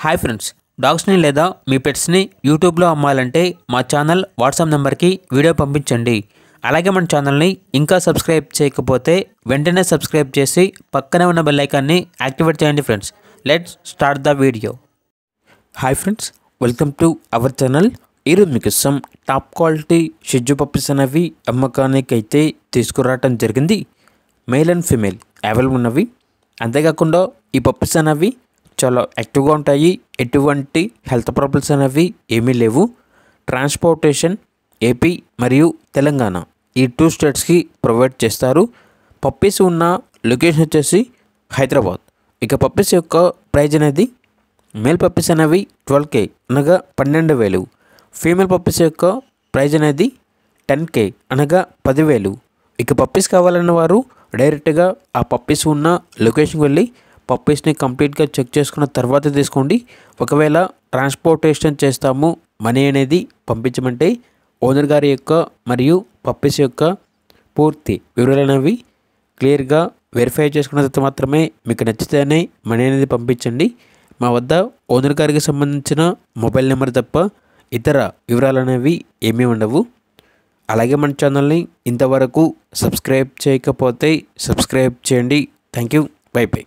Hi friends, డాగ్స్ని లేదా మీ పెట్స్ని యూట్యూబ్లో అమ్మాలంటే మా ఛానల్ వాట్సాప్ నెంబర్కి వీడియో పంపించండి. అలాగే మన ఛానల్ని ఇంకా సబ్స్క్రైబ్ చేయకపోతే వెంటనే సబ్స్క్రైబ్ చేసి పక్కనే ఉన్న బెల్ ఐకాన్ని యాక్టివేట్ చేయండి friends. Let's start the video. Hi friends, welcome to our channel. ఈరోజు మీకు టాప్ క్వాలిటీ షిట్జు పప్పీస్ అనేవి అమ్మకానికి అయితే తీసుకురావటం జరిగింది. మేల్ అండ్ ఫీమేల్ అవైలబుల్ ఉన్నవి. అంతేకాకుండా ఈ పప్పీస్ అనేవి చాలా యాక్టివ్గా ఉంటాయి. ఎటువంటి హెల్త్ ప్రాబ్లమ్స్ అనేవి ఏమీ లేవు. ట్రాన్స్పోర్టేషన్ ఏపీ మరియు తెలంగాణ ఈ 2 స్టేట్స్కి ప్రొవైడ్ చేస్తారు. పప్పీస్ ఉన్న లొకేషన్ వచ్చేసి హైదరాబాద్. ఇక పప్పీస్ యొక్క ప్రైజ్ అనేది మేల్ పప్పీస్ అనేవి 12K అనగా 12,000. ఫీమేల్ పప్పీస్ యొక్క ప్రైజ్ అనేది 10K అనగా 10,000. ఇక పప్పీస్ కావాలన్న వారు డైరెక్ట్గా ఆ పప్పీస్ ఉన్న లొకేషన్కి వెళ్ళి పప్పీస్ని కంప్లీట్గా చెక్ చేసుకున్న తర్వాత తీసుకోండి. ఒకవేళ ట్రాన్స్పోర్టేషన్ చేస్తాము మనీ అనేది పంపించమంటే ఓనర్ గారి యొక్క మరియు పప్పీస్ యొక్క పూర్తి వివరాలు అనేవి క్లియర్గా వెరిఫై చేసుకున్న తర్వాత మాత్రమే మీకు నచ్చితేనే మనీ అనేది పంపించండి. మా వద్ద ఓనర్ గారికి సంబంధించిన మొబైల్ నెంబర్ తప్ప ఇతర వివరాలు అనేవి ఏమీ ఉండవు. అలాగే మన ఛానల్ని ఇంతవరకు సబ్స్క్రైబ్ చేయకపోతే సబ్స్క్రైబ్ చేయండి. Thank you. By by.